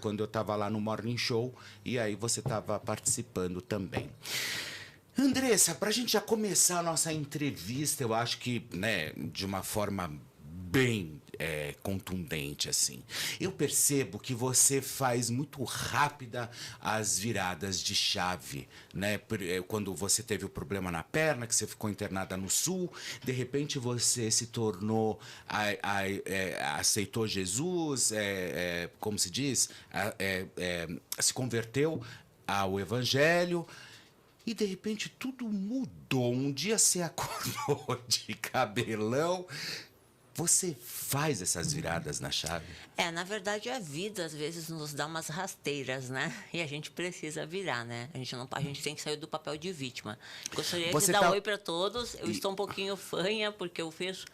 quando eu estava lá no Morning Show, e aí você estava participando também. Andressa, para a gente já começar a nossa entrevista, eu acho que, né, de uma forma bem contundente, assim. Eu percebo que você faz muito rápida as viradas de chave, né? Quando você teve o problema na perna, que você ficou internada no Sul, de repente você se tornou, aceitou Jesus, como se diz, se converteu ao Evangelho. E de repente tudo mudou. Um dia você acordou de cabelão. Você faz essas viradas na chave? Na verdade, a vida às vezes nos dá umas rasteiras, né? E a gente precisa virar, né? A gente tem que sair do papel de vítima. Gostaria de dar oi para todos. Eu estou um pouquinho fanha porque eu fiz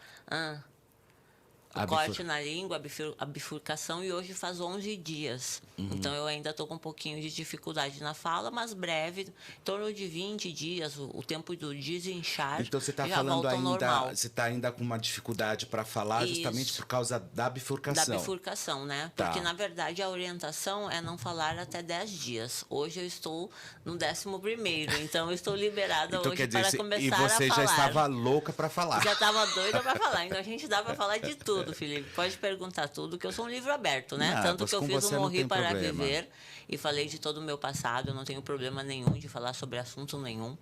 o corte na língua, a bifurcação, e hoje faz 11 dias. Então, eu ainda estou com um pouquinho de dificuldade na fala, mas breve, em torno de 20 dias, o tempo do desinchar. Então, você está falando ainda, você está ainda com uma dificuldade para falar. Isso. Justamente por causa da bifurcação. Da bifurcação, né? Porque, na verdade, a orientação é não falar até 10 dias. Hoje eu estou no 11º, então eu estou liberada então, hoje para começar a falar. E você já estava louca para falar. Já estava doida para falar. Então, a gente dá para falar de tudo. Felipe, pode perguntar tudo, que eu sou um livro aberto, né? Não, tanto que eu fiz o Morri para problema. Viver e falei de todo o meu passado, eu não tenho problema nenhum de falar sobre assunto nenhum.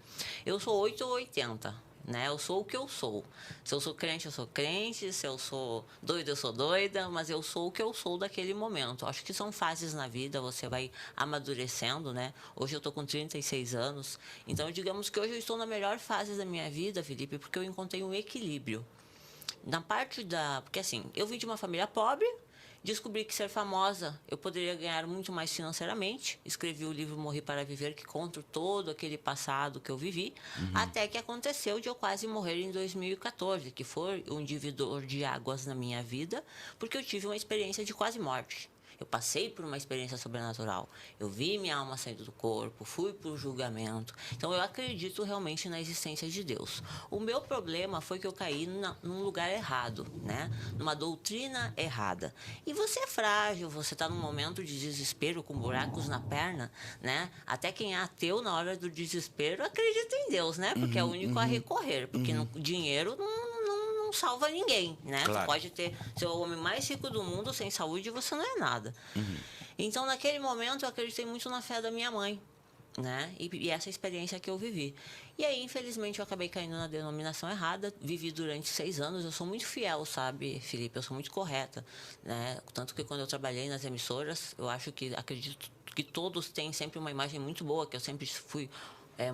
Eu sou 8 ou 80, né? Eu sou o que eu sou. Se eu sou crente, eu sou crente. Se eu sou doida, eu sou doida. Mas eu sou o que eu sou daquele momento. Acho que são fases na vida, você vai amadurecendo, né? Hoje eu estou com 36 anos. Então, digamos que hoje eu estou na melhor fase da minha vida, Felipe, porque eu encontrei um equilíbrio. Na parte da... Porque assim, eu vim de uma família pobre, descobri que ser famosa eu poderia ganhar muito mais financeiramente. Escrevi o livro Morri para Viver, que conta todo aquele passado que eu vivi, até que aconteceu de eu quase morrer em 2014, que foi um divisor de águas na minha vida, porque eu tive uma experiência de quase morte. Eu passei por uma experiência sobrenatural. Eu vi minha alma saindo do corpo, fui para o julgamento. Então, eu acredito realmente na existência de Deus. O meu problema foi que eu caí num lugar errado, né? Numa doutrina errada. E você é frágil, você está num momento de desespero, com buracos na perna, né? Até quem é ateu, na hora do desespero, acredita em Deus, né? Porque é o único a recorrer. Porque dinheiro não salva ninguém, né? Claro. Você pode ser o homem mais rico do mundo, sem saúde você não é nada. Então, naquele momento, eu acreditei muito na fé da minha mãe, né? E essa experiência que eu vivi. E aí, infelizmente, eu acabei caindo na denominação errada. Vivi durante 6 anos. Eu sou muito fiel, sabe, Felipe? Eu sou muito correta, né? Tanto que quando eu trabalhei nas emissoras, eu acredito que todos têm sempre uma imagem muito boa, que eu sempre fui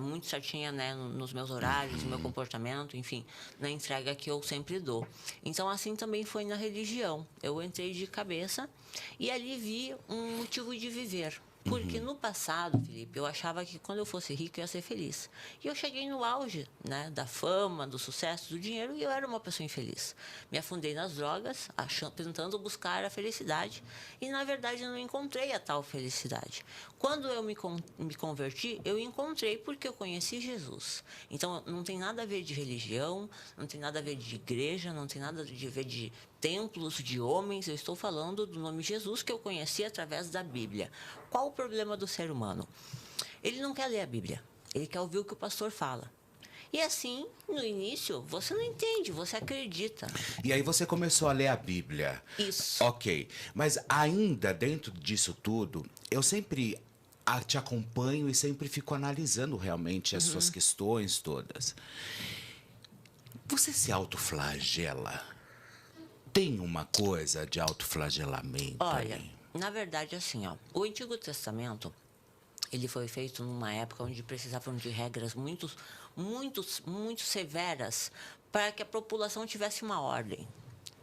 muito certinha, né, nos meus horários, no meu comportamento, enfim, na entrega que eu sempre dou. Então, assim também foi na religião. Eu entrei de cabeça e ali vi um motivo de viver. Porque no passado, Felipe, eu achava que quando eu fosse rico eu ia ser feliz. E eu cheguei no auge, né, da fama, do sucesso, do dinheiro, e eu era uma pessoa infeliz. Me afundei nas drogas, tentando buscar a felicidade, e na verdade não encontrei a tal felicidade. Quando eu me converti, eu encontrei porque eu conheci Jesus. Então, não tem nada a ver de religião, não tem nada a ver de igreja, não tem nada a ver de templos de homens. Eu estou falando do nome Jesus, que eu conheci através da Bíblia. Qual o problema do ser humano? Ele não quer ler a Bíblia, ele quer ouvir o que o pastor fala. E assim, no início, você não entende, você acredita. E aí você começou a ler a Bíblia. Isso. Ok, mas ainda dentro disso tudo, eu sempre te acompanho e sempre fico analisando realmente as suas questões todas. Você se autoflagela? Tem uma coisa de autoflagelamento? Olha, aí? na verdade, assim, ó, o Antigo Testamento, ele foi feito numa época onde precisavam de regras muito severas para que a população tivesse uma ordem,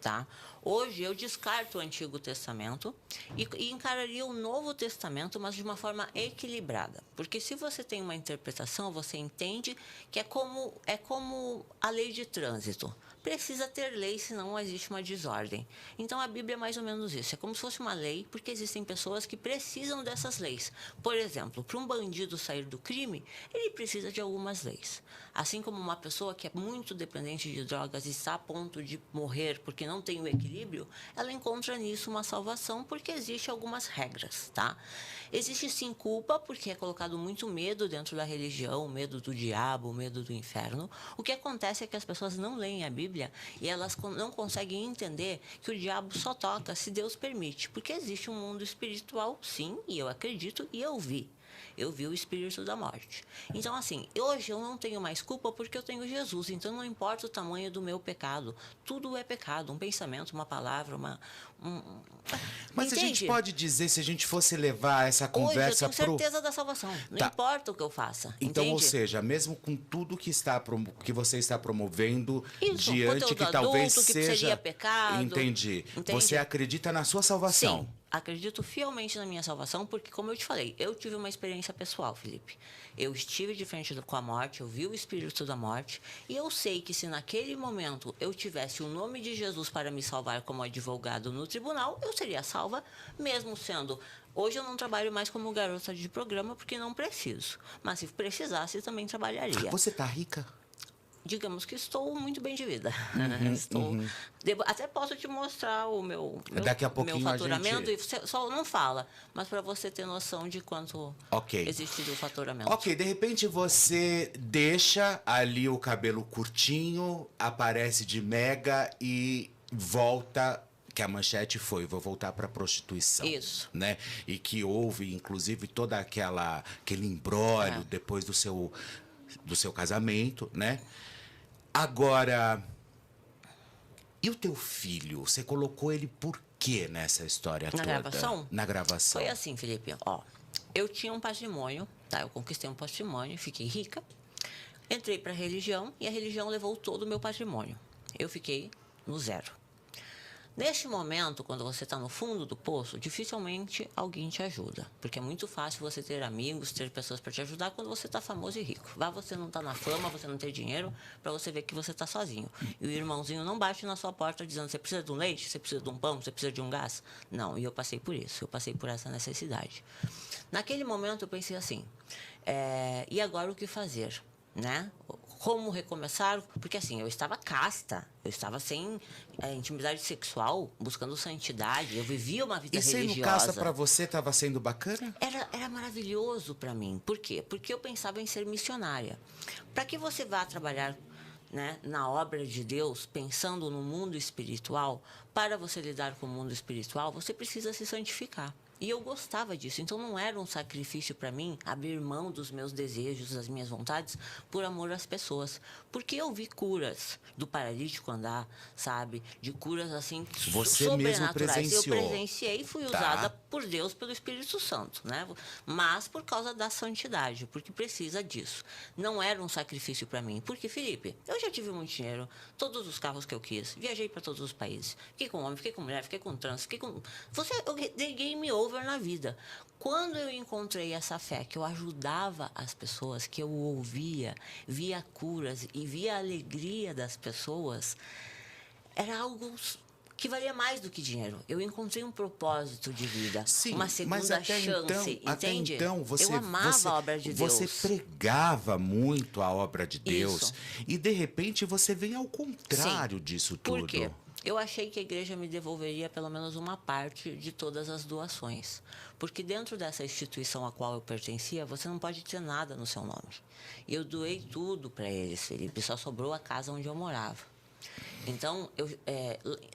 tá? Hoje eu descarto o Antigo Testamento e encararia o Novo Testamento, mas de uma forma equilibrada. Porque se você tem uma interpretação, você entende que é como a lei de trânsito. Precisa ter lei, senão existe uma desordem. Então, a Bíblia é mais ou menos isso. É como se fosse uma lei, porque existem pessoas que precisam dessas leis. Por exemplo, para um bandido sair do crime, ele precisa de algumas leis. Assim como uma pessoa que é muito dependente de drogas e está a ponto de morrer porque não tem o equilíbrio equilíbrio, ela encontra nisso uma salvação, porque existe algumas regras, tá? Existe sim culpa, porque é colocado muito medo dentro da religião, o medo do diabo, o medo do inferno. O que acontece é que as pessoas não leem a Bíblia e elas não conseguem entender que o diabo só toca se Deus permite, porque existe um mundo espiritual, sim, e eu acredito e eu vi. Eu vi o espírito da morte. Então, assim, hoje eu não tenho mais culpa porque eu tenho Jesus. Então, não importa o tamanho do meu pecado. Tudo é pecado. Um pensamento, uma palavra, Mas a gente Entende? pode dizer, se a gente fosse levar essa Hoje eu conversa tenho certeza da salvação. Não Tá. importa o que eu faça. Então, ou Entende? seja, mesmo com tudo que você está promovendo Isso, diante conteúdo que talvez adulto, que seja... seria pecado. Entendi. Entende? Você acredita na sua salvação? Sim, acredito fielmente na minha salvação, porque, como eu te falei, eu tive uma experiência pessoal, Felipe. Eu estive de frente com a morte, eu vi o espírito da morte, e eu sei que se naquele momento eu tivesse o nome de Jesus para me salvar como advogado no tribunal, eu seria salva, mesmo sendo... Hoje eu não trabalho mais como garota de programa, porque não preciso. Mas se precisasse, também trabalharia. Você tá rica? Digamos que estou muito bem de vida. Até posso te mostrar o meu Daqui a pouquinho meu faturamento, a gente... e você só não fala, mas para você ter noção de quanto existe do faturamento. Ok, de repente você deixa ali o cabelo curtinho, aparece de mega e volta... Que a manchete foi, vou voltar para prostituição. Isso. Né? E que houve, inclusive, toda aquele imbróglio depois do seu casamento, né? Agora, e o teu filho? Você colocou ele por quê nessa história toda? Gravação? Na gravação. Foi assim, Felipe, ó. Eu tinha um patrimônio, tá? Eu conquistei um patrimônio, fiquei rica. Entrei para a religião e a religião levou todo o meu patrimônio. Eu fiquei no zero. Neste momento, quando você está no fundo do poço, dificilmente alguém te ajuda. Porque é muito fácil você ter amigos, ter pessoas para te ajudar quando você está famoso e rico. Você não está na fama, você não tem dinheiro, para você ver que você está sozinho. E o irmãozinho não bate na sua porta dizendo: você precisa de um leite, você precisa de um pão, você precisa de um gás. Não, e eu passei por isso, eu passei por essa necessidade. Naquele momento eu pensei assim, e agora o que fazer? Né? Como recomeçar? Porque assim, eu estava casta, eu estava sem intimidade sexual, buscando santidade, eu vivia uma vida religiosa. E sendo casta para você estava sendo bacana? Era maravilhoso para mim. Por quê? Porque eu pensava em ser missionária. Para que você vá trabalhar, né, na obra de Deus, pensando no mundo espiritual, para você lidar com o mundo espiritual, você precisa se santificar. E eu gostava disso, então não era um sacrifício para mim abrir mão dos meus desejos, das minhas vontades, por amor às pessoas. Porque eu vi curas do paralítico andar, sabe? De curas assim, você sobrenaturais. mesmo presenciou. Eu presenciei e fui usada por Deus, pelo Espírito Santo, né? Mas por causa da santidade, porque precisa disso. Não era um sacrifício para mim. Porque, Felipe, eu já tive muito dinheiro, todos os carros que eu quis, viajei para todos os países. Fiquei com homem, fiquei com mulher, fiquei com trans, fiquei com... Eu dei game over na vida. Quando eu encontrei essa fé, que eu ajudava as pessoas, que eu ouvia, via curas e via a alegria das pessoas, era algo que valia mais do que dinheiro. Eu encontrei um propósito de vida, sim, uma segunda chance, entende? Até então, eu amava a obra de Deus. Você pregava muito a obra de Deus. Isso. E, de repente, você vem ao contrário disso tudo. Por quê? Eu achei que a igreja me devolveria pelo menos uma parte de todas as doações. Porque dentro dessa instituição a qual eu pertencia, você não pode ter nada no seu nome. E eu doei tudo para eles, Felipe. Só sobrou a casa onde eu morava. Então,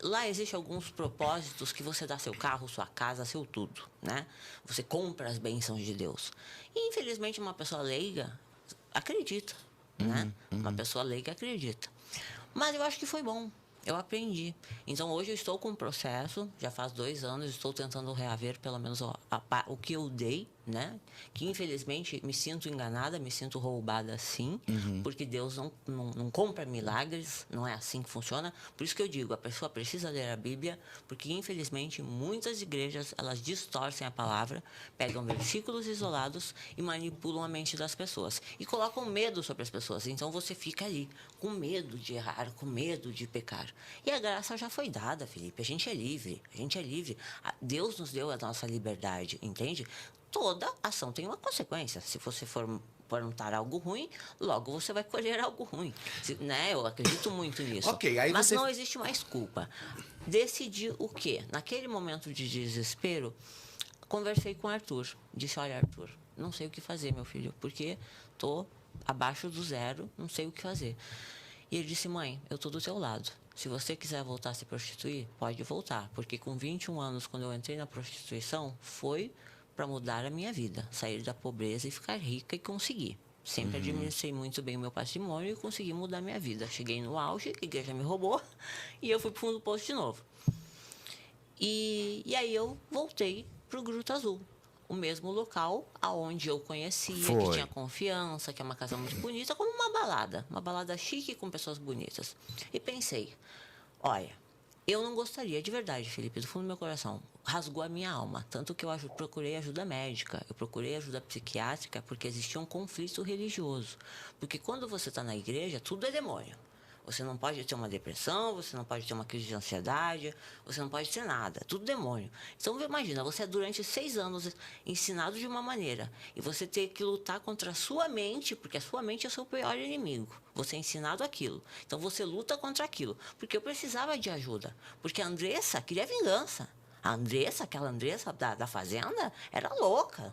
lá existem alguns propósitos que você dá seu carro, sua casa, seu tudo, né? Você compra as bênçãos de Deus. E, infelizmente, uma pessoa leiga acredita, né? Uma pessoa leiga acredita. Mas eu acho que foi bom. Eu aprendi. Então, hoje eu estou com um processo, já faz 2 anos, estou tentando reaver pelo menos o que eu dei, né? Que, infelizmente, me sinto enganada, me sinto roubada, sim, porque Deus não compra milagres, não é assim que funciona. Por isso que eu digo, a pessoa precisa ler a Bíblia, porque, infelizmente, muitas igrejas, elas distorcem a palavra, pegam versículos isolados e manipulam a mente das pessoas. E colocam medo sobre as pessoas. Então, você fica ali, com medo de errar, com medo de pecar. E a graça já foi dada, Felipe. A gente é livre. A gente é livre. Deus nos deu a nossa liberdade, entende? toda ação tem uma consequência. Se você for plantar algo ruim, logo você vai colher algo ruim. Né? Eu acredito muito nisso. Ok, aí Mas você... não existe mais culpa. Decidi o quê? Naquele momento de desespero, conversei com o Arthur. Disse, olha, Arthur, não sei o que fazer, meu filho, porque estou abaixo do zero, não sei o que fazer. E ele disse, mãe, eu estou do teu lado. Se você quiser voltar a se prostituir, pode voltar. Porque com 21 anos, quando eu entrei na prostituição, foi para mudar a minha vida. Sair da pobreza e ficar rica e conseguir. Sempre administrei muito bem o meu patrimônio e consegui mudar a minha vida. Cheguei no auge, a igreja me roubou e eu fui para o fundo do poço de novo. E aí eu voltei para o Gruta Azul. O mesmo local aonde eu conhecia, que tinha confiança, que é uma casa muito bonita, como uma balada chique com pessoas bonitas. E pensei, olha, eu não gostaria, de verdade, Felipe, do fundo do meu coração, rasgou a minha alma, tanto que eu procurei ajuda médica, eu procurei ajuda psiquiátrica, porque existia um conflito religioso. Porque quando você está na igreja, tudo é demônio. Você não pode ter uma depressão, você não pode ter uma crise de ansiedade, você não pode ter nada, tudo demônio. Então, imagina, você é durante 6 anos ensinado de uma maneira e você ter que lutar contra a sua mente, porque a sua mente é o seu pior inimigo. Você é ensinado aquilo, então você luta contra aquilo. Porque eu precisava de ajuda, porque a Andressa queria vingança. A Andressa, aquela Andressa da fazenda, era louca.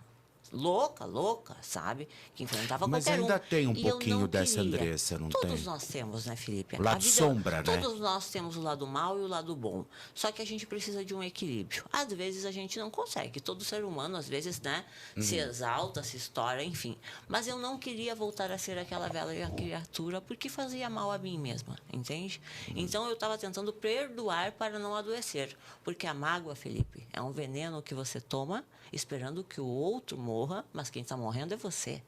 Louca, sabe? Que enfrentava Mas qualquer um. ainda tem um E eu pouquinho não dessa queria. Andressa, não tem? Todos nós temos, né, Felipe? O lado sombra, né? Todos nós temos o lado mal e o lado bom. Só que a gente precisa de um equilíbrio. Às vezes a gente não consegue. Todo ser humano, às vezes, né, se exalta, se estoura, enfim. Mas eu não queria voltar a ser aquela velha criatura porque fazia mal a mim mesma, entende? Então eu estava tentando perdoar para não adoecer. Porque a mágoa, Felipe, é um veneno que você toma esperando que o outro morra, mas quem está morrendo é você.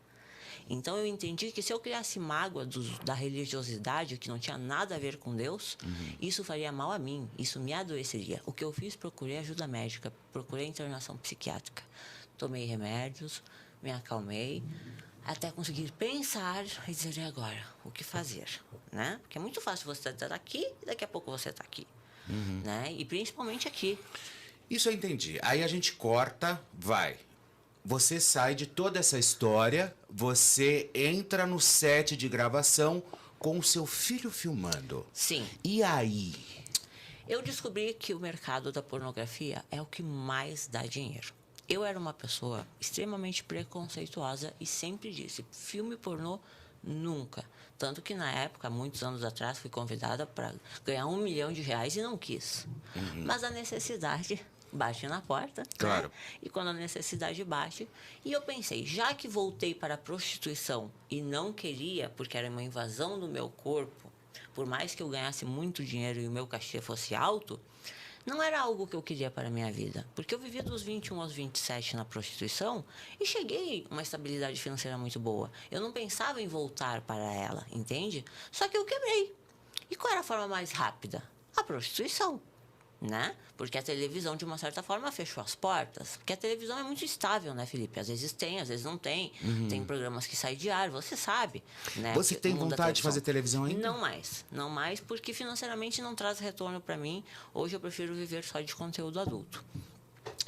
Então eu entendi que se eu criasse mágoa da religiosidade, que não tinha nada a ver com Deus, isso faria mal a mim, isso me adoeceria. O que eu fiz, procurei ajuda médica, procurei internação psiquiátrica. Tomei remédios, me acalmei, até conseguir pensar e dizer, e agora, o que fazer? Né? Porque é muito fácil você estar aqui e daqui a pouco você está aqui. Né? E principalmente aqui. Isso eu entendi. Aí a gente corta, vai. Você sai de toda essa história, você entra no set de gravação com o seu filho filmando. Sim. E aí? Eu descobri que o mercado da pornografia é o que mais dá dinheiro. Eu era uma pessoa extremamente preconceituosa e sempre disse, filme pornô, nunca. Tanto que na época, muitos anos atrás, fui convidada para ganhar R$1 milhão e não quis. Mas a necessidade bate na porta, claro, né? E quando a necessidade bate, e eu pensei, já que voltei para a prostituição e não queria, porque era uma invasão do meu corpo, por mais que eu ganhasse muito dinheiro e o meu cachê fosse alto, não era algo que eu queria para a minha vida. Porque eu vivi dos 21 aos 27 na prostituição e cheguei a uma estabilidade financeira muito boa. Eu não pensava em voltar para ela, entende? Só que eu quebrei. E qual era a forma mais rápida? A prostituição. Né? Porque a televisão, de uma certa forma, fechou as portas. Porque a televisão é muito estável, né, Felipe? Às vezes tem, às vezes não tem. Tem programas que saem de ar, você sabe. Né? Você tem vontade de fazer televisão ainda? Não mais. Não mais, porque financeiramente não traz retorno para mim. Hoje eu prefiro viver só de conteúdo adulto.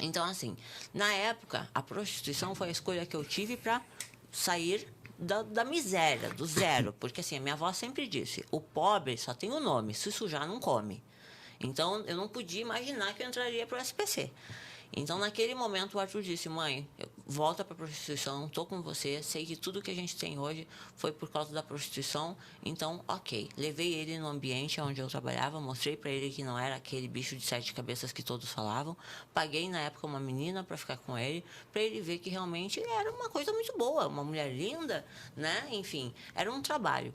Então, assim, na época, a prostituição foi a escolha que eu tive para sair da miséria, do zero. Porque, assim, a minha avó sempre disse, o pobre só tem o nome, se sujar não come. Então, eu não podia imaginar que eu entraria para o SPC. Então, naquele momento, o Arthur disse, mãe, volta para a prostituição, estou com você, sei que tudo que a gente tem hoje foi por causa da prostituição, então, ok. Levei ele no ambiente onde eu trabalhava, mostrei para ele que não era aquele bicho de 7 cabeças que todos falavam, paguei, na época, uma menina para ficar com ele, para ele ver que realmente era uma coisa muito boa, uma mulher linda, né? Enfim, era um trabalho.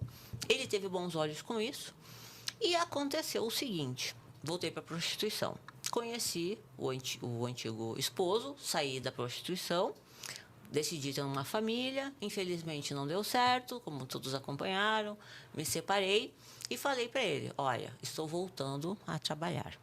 Ele teve bons olhos com isso, e aconteceu o seguinte... Voltei para a prostituição. Conheci o antigo esposo, saí da prostituição, decidi ter uma família, infelizmente não deu certo, como todos acompanharam, me separei e falei para ele, olha, estou voltando a trabalhar.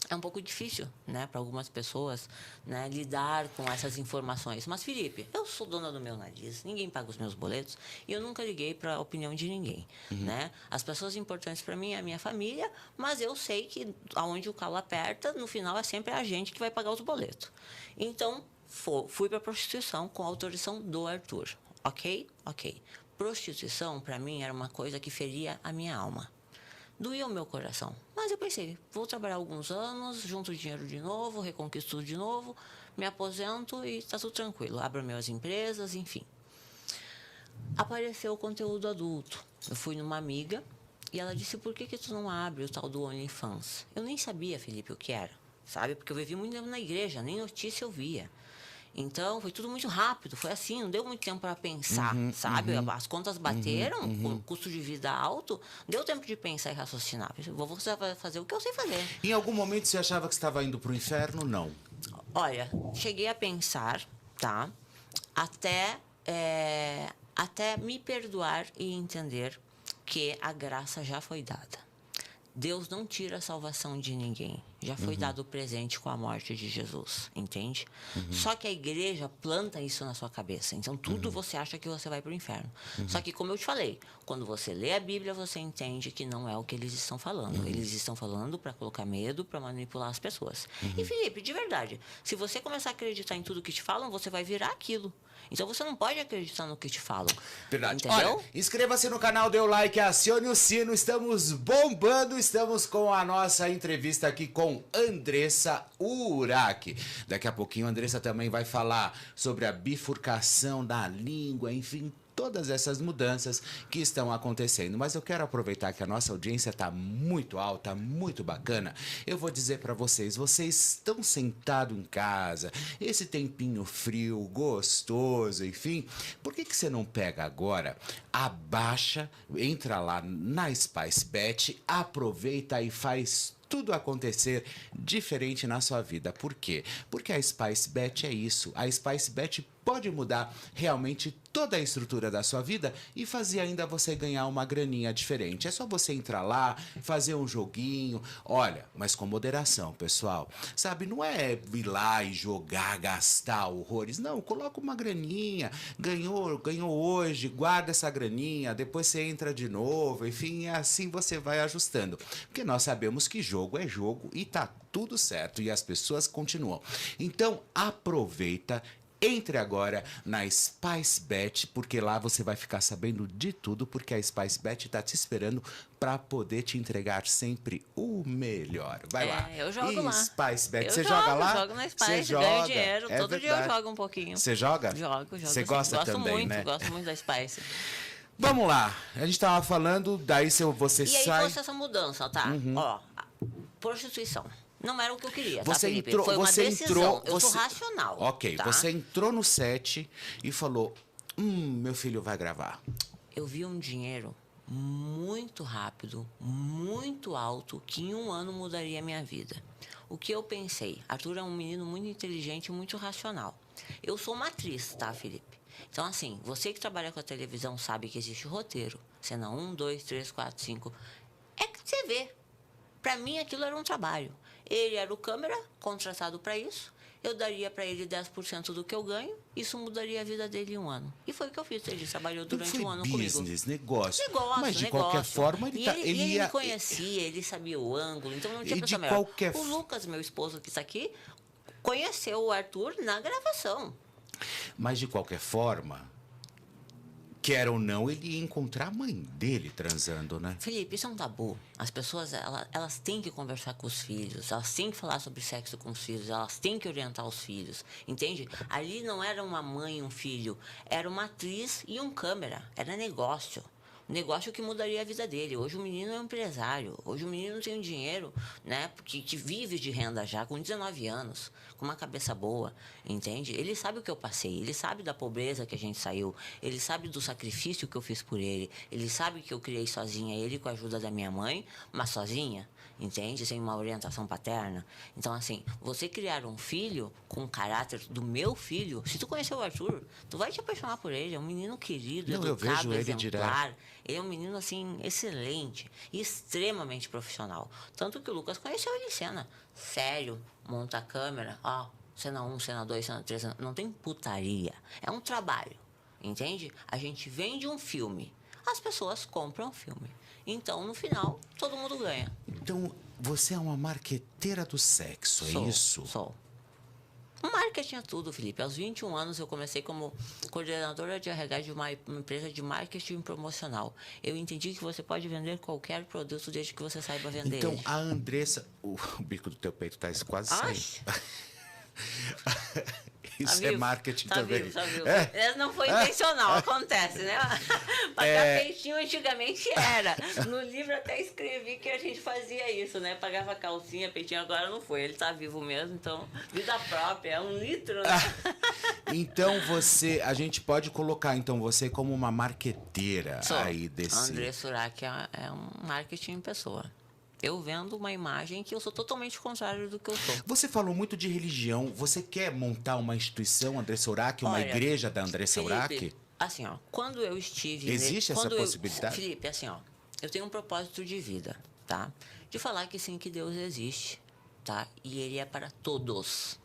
É um pouco difícil, né, para algumas pessoas, né, lidar com essas informações. Mas, Felipe, eu sou dona do meu nariz, ninguém paga os meus boletos e eu nunca liguei para a opinião de ninguém, né? As pessoas importantes para mim é a minha família, mas eu sei que aonde o calo aperta, no final é sempre a gente que vai pagar os boletos. Então, fui para prostituição com a autorização do Arthur. Ok? Ok. Prostituição, para mim, era uma coisa que feria a minha alma. Doía o meu coração. Mas eu pensei, vou trabalhar alguns anos, junto dinheiro de novo, reconquisto tudo de novo, me aposento e tá tudo tranquilo. Abro minhas empresas, enfim. Apareceu o conteúdo adulto. Eu fui numa amiga e ela disse, por que tu não abre o tal do OnlyFans? Eu nem sabia, Felipe, o que era, sabe? Porque eu vivi muito tempo na igreja, nem notícia eu via. Então, foi tudo muito rápido, foi assim, não deu muito tempo para pensar, sabe? As contas bateram, com custo de vida alto, deu tempo de pensar e raciocinar. Você vai fazer o que eu sei fazer. Em algum momento você achava que estava indo para o inferno? Não. Olha, cheguei a pensar, tá? Até me perdoar e entender que a graça já foi dada. Deus não tira a salvação de ninguém. Já foi dado o presente com a morte de Jesus, entende? Só que a igreja planta isso na sua cabeça. Então, tudo você acha que você vai para o inferno. Só que, como eu te falei, quando você lê a Bíblia, você entende que não é o que eles estão falando. Eles estão falando para colocar medo, para manipular as pessoas. E, Felipe, de verdade, se você começar a acreditar em tudo que te falam, você vai virar aquilo. Então, você não pode acreditar no que te falam. Verdade. Entendeu? Olha, inscreva-se no canal, dê o like, acione o sino. Estamos bombando. Estamos com a nossa entrevista aqui com Andressa Urach. Daqui a pouquinho a Andressa também vai falar sobre a bifurcação da língua, enfim, todas essas mudanças que estão acontecendo. Mas eu quero aproveitar que a nossa audiência está muito alta, muito bacana. Eu vou dizer para vocês, vocês estão sentados em casa, esse tempinho frio, gostoso, enfim, por que você não pega agora, abaixa, entra lá na SpiceBet, aproveita e faz tudo acontecer diferente na sua vida. Por quê? Porque a SpiceBet é isso. A SpiceBet pode mudar realmente toda a estrutura da sua vida e fazer ainda você ganhar uma graninha diferente. É só você entrar lá, fazer um joguinho. Olha, mas com moderação, pessoal. Sabe, não é ir lá e jogar, gastar horrores. Não, coloca uma graninha. Ganhou hoje, guarda essa graninha, depois você entra de novo. Enfim, assim você vai ajustando. Porque nós sabemos que jogo é jogo e tá tudo certo e as pessoas continuam. Então, aproveita. Entre agora na SpiceBet, porque lá você vai ficar sabendo de tudo, porque a SpiceBet está te esperando para poder te entregar sempre o melhor. Vai lá. Eu jogo lá. SpiceBet, você joga lá? Eu jogo na Spice, joga, ganho dinheiro. Todo verdade. dia eu jogo um pouquinho. Você joga? Jogo. Você gosta gosto também, muito, né? Gosto muito da Spice. Vamos lá. A gente tava falando, daí você E sai... aí fosse essa mudança, tá? Ó, prostituição. Não era o que eu queria, tá, Você Felipe? entrou, Foi uma você decisão. entrou, Eu sou você... racional. Ok, tá? você entrou no set e falou, meu filho vai gravar. Eu vi um dinheiro muito rápido, muito alto, que em um ano mudaria a minha vida. O que eu pensei? Arthur é um menino muito inteligente e muito racional. Eu sou uma atriz, tá, Felipe? Então, assim, você que trabalha com a televisão sabe que existe roteiro. Cena 1, 2, 3, 4, 5. É que você vê. Para mim, aquilo era um trabalho. Ele era o câmera, contratado para isso. Eu daria para ele 10% do que eu ganho. Isso mudaria a vida dele em um ano. E foi o que eu fiz. Ele trabalhou durante um ano comigo. Negócio. Mas de Negócio. qualquer forma, ele ia... me conhecia, ele sabia o ângulo. Então, não tinha E pessoa de melhor. qualquer O Lucas, meu esposo que está aqui, conheceu o Arthur na gravação. Mas de qualquer forma, quer ou não, ele ia encontrar a mãe dele transando, né? Felipe, isso é um tabu. As pessoas, elas têm que conversar com os filhos, elas têm que falar sobre sexo com os filhos, elas têm que orientar os filhos, entende? Ali não era uma mãe e um filho, era uma atriz e um câmera, era negócio. Um negócio que mudaria a vida dele. Hoje o menino é um empresário, hoje o menino tem um dinheiro, né? Que vive de renda já, com 19 anos, com uma cabeça boa, entende? Ele sabe o que eu passei, ele sabe da pobreza que a gente saiu, ele sabe do sacrifício que eu fiz por ele sabe que eu criei sozinha ele com a ajuda da minha mãe, mas sozinha, entende? Sem uma orientação paterna. Então, assim, você criar um filho com o caráter do meu filho, se tu conhecer o Arthur, tu vai te apaixonar por ele, é um menino querido, Não, eu educado, vejo ele exemplar. direto. Ele é um menino, assim, excelente e extremamente profissional. Tanto que o Lucas conheceu ele em cena. Sério, monta a câmera, ó, cena 1, cena 2, cena 3, não tem putaria. É um trabalho, entende? A gente vende um filme, as pessoas compram o filme. Então, no final, todo mundo ganha. Então, você é uma marqueteira do sexo, é isso? Sou. Marketing é tudo, Felipe. Aos 21 anos eu comecei como coordenadora de RH de uma empresa de marketing promocional. Eu entendi que você pode vender qualquer produto desde que você saiba vender Então, ele. a Andressa... O bico do teu peito tá quase saindo. Isso Tá é vivo? marketing Tá também. Vivo, tá vivo. Não foi intencional, acontece, né? Pagar peitinho antigamente era. No livro até escrevi que a gente fazia isso, né? Pagava calcinha, peitinho, agora não foi. Ele tá vivo mesmo, então, vida própria, é 1 litro, né? Então a gente pode colocar então você como uma marqueteira aí desse... André Surak é um marketing em pessoa. Eu vendo uma imagem que eu sou totalmente contrário do que eu sou. Você falou muito de religião. Você quer montar uma instituição, Andressa Urach, uma igreja da Andressa Urach? Assim, ó, quando eu estive... Existe essa possibilidade? Felipe, assim, ó, eu tenho um propósito de vida, tá? De falar que sim, que Deus existe, tá? E ele é para todos,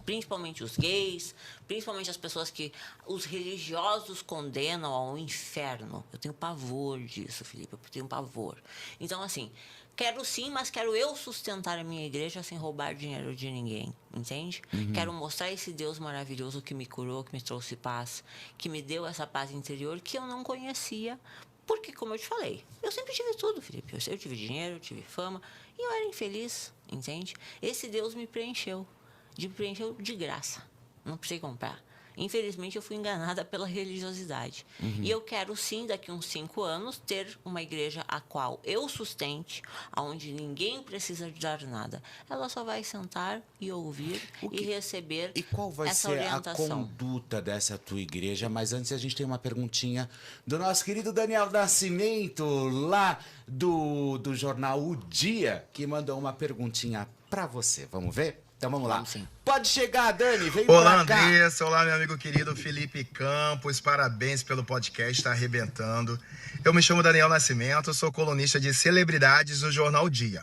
principalmente os gays, principalmente as pessoas que os religiosos condenam ao inferno. Eu tenho pavor disso, Felipe, eu tenho pavor. Então, assim, quero sim, mas quero eu sustentar a minha igreja sem roubar dinheiro de ninguém, entende? Quero mostrar esse Deus maravilhoso que me curou, que me trouxe paz, que me deu essa paz interior que eu não conhecia. Porque, como eu te falei, eu sempre tive tudo, Felipe. Eu tive dinheiro, eu tive fama, e eu era infeliz, entende? Esse Deus me preencheu de graça. Não precisei comprar. Infelizmente, eu fui enganada pela religiosidade. E eu quero, sim, daqui uns 5 anos, ter uma igreja a qual eu sustente, onde ninguém precisa dar nada. Ela só vai sentar e ouvir e receber essa orientação. E qual vai ser a conduta dessa tua igreja? Mas antes a gente tem uma perguntinha do nosso querido Daniel Nascimento, lá do jornal O Dia, que mandou uma perguntinha pra você. Vamos ver? Então vamos lá. Vamos sim. Pode chegar, Dani, vem Olá, pra cá. Andressa. Olá, meu amigo querido Felipe Campos. Parabéns pelo podcast, está arrebentando. Eu me chamo Daniel Nascimento, sou colunista de celebridades do jornal Dia.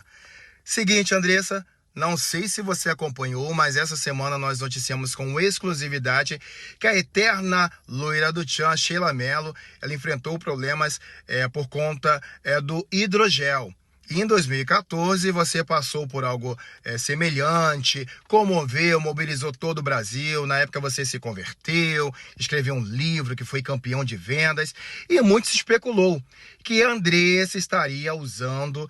Seguinte, Andressa, não sei se você acompanhou, mas essa semana nós noticiamos com exclusividade que a eterna loira do Tchan, Sheila Mello, ela enfrentou problemas por conta do hidrogel. E em 2014, você passou por algo semelhante, comoveu, mobilizou todo o Brasil. Na época você se converteu, escreveu um livro que foi campeão de vendas e muito se especulou que a Andressa estaria usando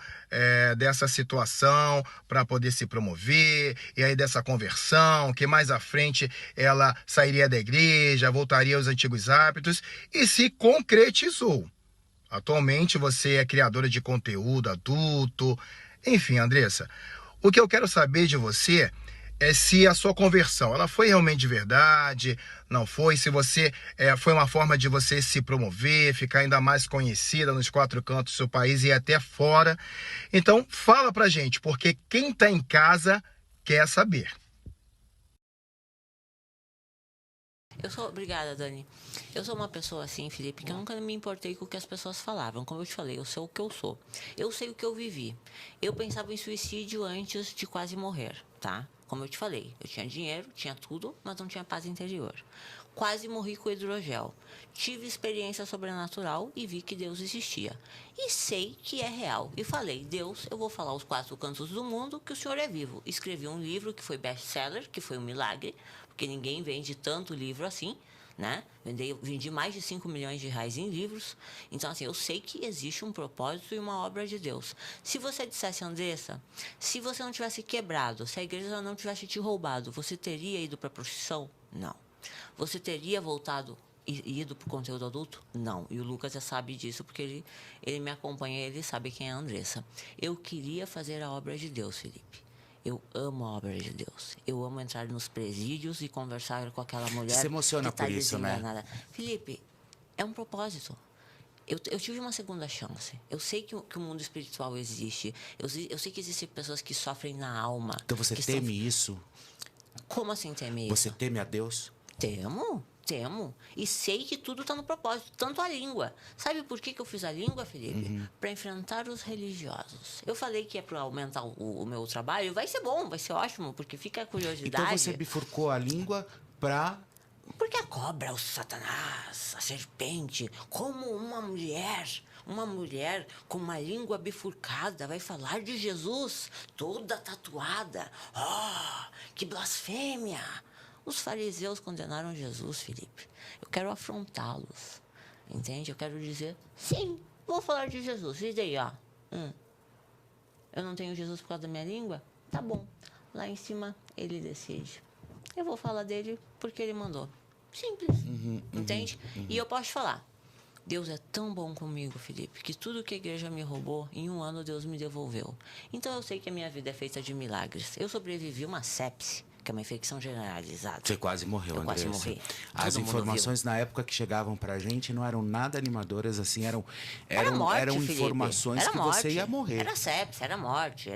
dessa situação para poder se promover, e aí dessa conversão, que mais à frente ela sairia da igreja, voltaria aos antigos hábitos, e se concretizou. Atualmente você é criadora de conteúdo adulto. Enfim, Andressa, o que eu quero saber de você é se a sua conversão ela foi realmente de verdade, não foi? Se você foi uma forma de você se promover, ficar ainda mais conhecida nos 4 cantos do seu país e até fora. Então, fala pra gente, porque quem tá em casa quer saber. Obrigada, Dani. Eu sou uma pessoa assim, Felipe, que eu nunca me importei com o que as pessoas falavam. Como eu te falei, eu sou o que eu sou. Eu sei o que eu vivi. Eu pensava em suicídio antes de quase morrer, tá? Como eu te falei, eu tinha dinheiro, tinha tudo, mas não tinha paz interior. Quase morri com hidrogel. Tive experiência sobrenatural e vi que Deus existia. E sei que é real. E falei, Deus, eu vou falar aos 4 cantos do mundo que o Senhor é vivo. Escrevi um livro que foi best-seller, que foi um milagre, porque ninguém vende tanto livro assim, né? Vendi mais de 5 milhões de reais em livros. Então, assim, eu sei que existe um propósito e uma obra de Deus. Se você dissesse, Andressa, se você não tivesse quebrado, se a igreja não tivesse te roubado, você teria ido para a prostituição? Não. Você teria voltado e ido para o conteúdo adulto? Não. E o Lucas já sabe disso, porque ele me acompanha, ele sabe quem é a Andressa. Eu queria fazer a obra de Deus, Felipe. Eu amo a obra de Deus. Eu amo entrar nos presídios e conversar com aquela mulher se emociona que tá por isso, desenganada. né? Felipe, é um propósito. Eu tive uma segunda chance. Eu sei que o mundo espiritual existe. Eu sei que existem pessoas que sofrem na alma. Então você teme isso? Como assim teme isso? Você teme a Deus? Temo. E sei que tudo está no propósito, tanto a língua. Sabe por que eu fiz a língua, Felipe? Para enfrentar os religiosos. Eu falei que é para aumentar o meu trabalho. Vai ser bom, vai ser ótimo, porque fica a curiosidade. Então você bifurcou a língua para... Porque a cobra, o Satanás, a serpente, como uma mulher com uma língua bifurcada vai falar de Jesus, toda tatuada. Oh, que blasfêmia! Os fariseus condenaram Jesus, Felipe. Eu quero afrontá-los, entende? Eu quero dizer, sim, vou falar de Jesus. E daí, ó? Eu não tenho Jesus por causa da minha língua? Tá bom. Lá em cima, ele decide. Eu vou falar dele porque ele mandou. Simples, entende? E eu posso te falar, Deus é tão bom comigo, Felipe, que tudo que a igreja me roubou, em 1 ano Deus me devolveu. Então eu sei que a minha vida é feita de milagres. Eu sobrevivi uma sepse, que é uma infecção generalizada. Você quase morreu, Andressa. Eu quase morri. As informações na época que chegavam pra gente não eram nada animadoras, assim, eram morte, informações era que morte. você ia morrer. Era sepse, era morte.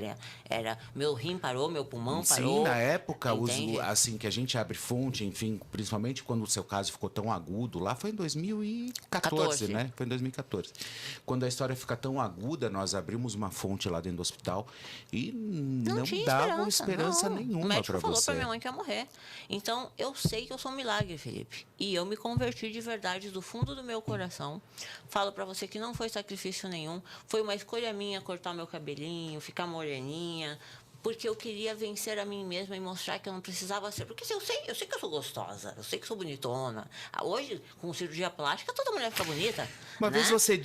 Era meu rim parou, meu pulmão parou. Sim, na época, entende? que a gente abre fonte, enfim, principalmente quando o seu caso ficou tão agudo, lá foi em 2014, né? Foi em 2014. Quando a história fica tão aguda, nós abrimos uma fonte lá dentro do hospital e não davam esperança nenhuma para você. Minha mãe que ia morrer. Então, eu sei que eu sou um milagre, Felipe. E eu me converti de verdade do fundo do meu coração. Falo pra você que não foi sacrifício nenhum. Foi uma escolha minha cortar meu cabelinho, ficar moreninha. Porque eu queria vencer a mim mesma e mostrar que eu não precisava ser. Porque eu sei que eu sou gostosa, eu sei que eu sou bonitona. Hoje, com cirurgia plástica, toda mulher fica bonita. Uma vez você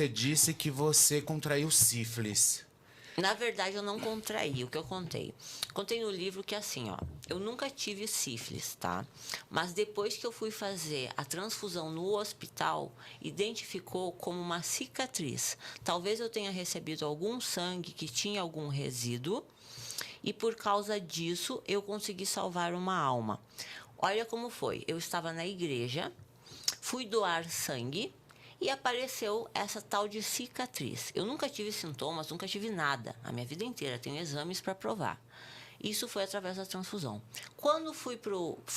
disse que você contraiu sífilis. Na verdade, eu não contraí, o que eu contei. Contei no livro que, assim, ó, eu nunca tive sífilis, tá? Mas depois que eu fui fazer a transfusão no hospital, identificou como uma cicatriz. Talvez eu tenha recebido algum sangue que tinha algum resíduo e, por causa disso, eu consegui salvar uma alma. Olha como foi. Eu estava na igreja, fui doar sangue, e apareceu essa tal de cicatriz. Eu nunca tive sintomas, nunca tive nada. A minha vida inteira tenho exames para provar. Isso foi através da transfusão. Quando fui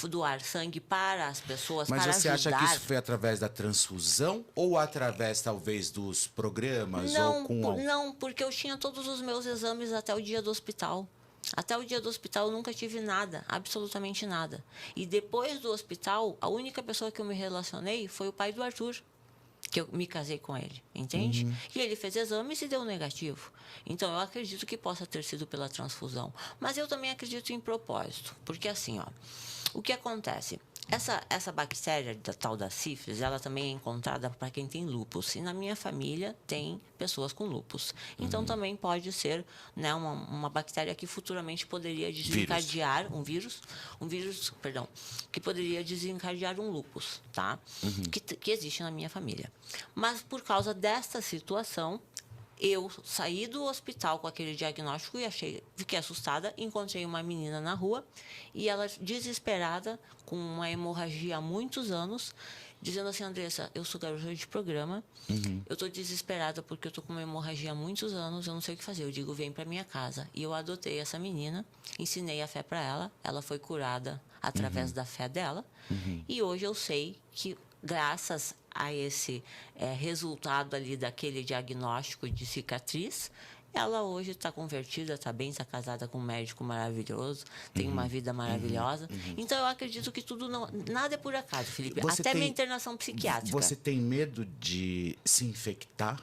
doar sangue para as pessoas, mas para você ajudar... acha que isso foi através da transfusão ou através, talvez, dos programas? Não, porque eu tinha todos os meus exames até o dia do hospital. Até o dia do hospital eu nunca tive nada, absolutamente nada. E depois do hospital, a única pessoa que eu me relacionei foi o pai do Arthur, que eu me casei com ele, entende? E ele fez exames e deu negativo. Então, eu acredito que possa ter sido pela transfusão. Mas eu também acredito em propósito. Porque assim, ó, o que acontece? Essa bactéria da tal da sífilis, ela também é encontrada para quem tem lúpus. E na minha família tem pessoas com lúpus. Então, também pode ser, né, uma bactéria que futuramente poderia desencadear um vírus, que poderia desencadear um lúpus, tá? Que existe na minha família. Mas por causa desta situação, eu saí do hospital com aquele diagnóstico e fiquei assustada. Encontrei uma menina na rua e ela, desesperada, com uma hemorragia há muitos anos, dizendo assim: Andressa, eu sou garota de programa, eu estou desesperada porque eu estou com uma hemorragia há muitos anos, eu não sei o que fazer. Eu digo, vem para minha casa. E eu adotei essa menina, ensinei a fé para ela foi curada através da fé dela. E hoje eu sei que, graças a esse resultado ali daquele diagnóstico de cicatriz, ela hoje está convertida, está bem, está casada com um médico maravilhoso, tem uma vida maravilhosa. Então, eu acredito que nada é por acaso, Felipe. Até minha internação psiquiátrica. Você tem medo de se infectar?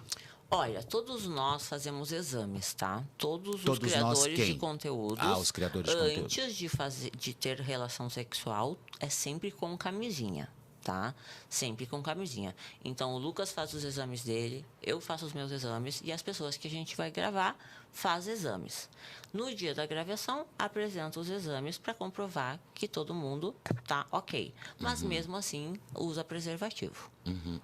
Olha, todos nós fazemos exames, tá? Todos os criadores de conteúdos. Os criadores de conteúdo. Antes de ter relação sexual, é sempre com camisinha. Tá? Sempre com camisinha. Então, o Lucas faz os exames dele, eu faço os meus exames e as pessoas que a gente vai gravar fazem exames. No dia da gravação, apresento os exames para comprovar que todo mundo tá ok. Mas mesmo assim, usa preservativo.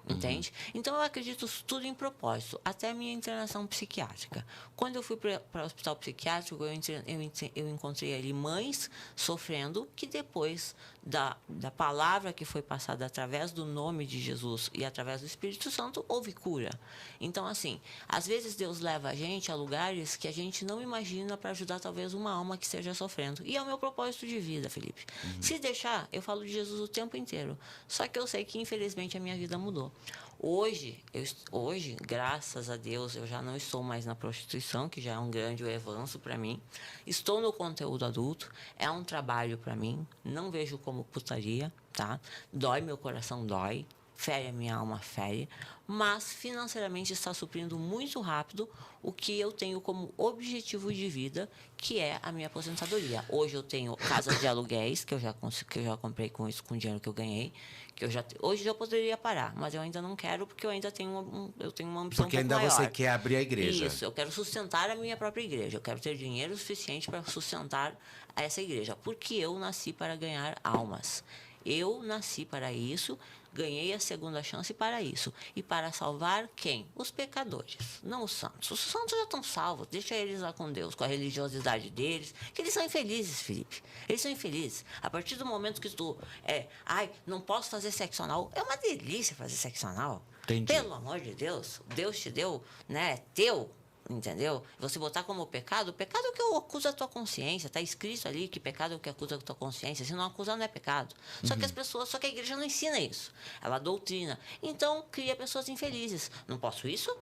Entende? Então, eu acredito tudo em propósito, até a minha internação psiquiátrica. Quando eu fui para o hospital psiquiátrico, eu encontrei ali mães sofrendo, que depois da palavra que foi passada através do nome de Jesus e através do Espírito Santo, houve cura. Então, assim, às vezes Deus leva a gente a lugares que a gente não imagina para ajudar talvez uma alma que esteja sofrendo. E é o meu propósito de vida, Felipe. Se deixar, eu falo de Jesus o tempo inteiro. Só que eu sei que, infelizmente, a minha vida mudou. Hoje, graças a Deus, eu já não estou mais na prostituição, que já é um grande avanço para mim. Estou no conteúdo adulto, é um trabalho para mim, não vejo como putaria, tá? Dói, meu coração dói. fere a minha alma, fere, mas financeiramente está suprindo muito rápido o que eu tenho como objetivo de vida, que é a minha aposentadoria. Hoje eu tenho casas de aluguéis, que eu já comprei com isso, com o dinheiro que eu ganhei, hoje eu poderia parar, mas eu ainda não quero, porque eu ainda tenho eu tenho uma ambição Porque um pouco ainda maior. você quer abrir a igreja. Isso, eu quero sustentar a minha própria igreja, eu quero ter dinheiro suficiente para sustentar essa igreja, porque eu nasci para ganhar almas. Eu nasci para isso, ganhei a segunda chance para isso. E para salvar quem? Os pecadores, não os santos. Os santos já estão salvos, deixa eles lá com Deus, com a religiosidade deles, que eles são infelizes, Felipe. Eles são infelizes. A partir do momento que tu não posso fazer sexo anal, é uma delícia fazer sexo anal. Entendi. Pelo amor de Deus, Deus te deu, né, teu. Entendeu? Você botar como pecado, o pecado é o que acusa a tua consciência. Está escrito ali que pecado é o que acusa a tua consciência. Se não acusar, não é pecado. Só que as pessoas, só que a igreja não ensina isso. Ela doutrina. Então, cria pessoas infelizes. Não posso isso?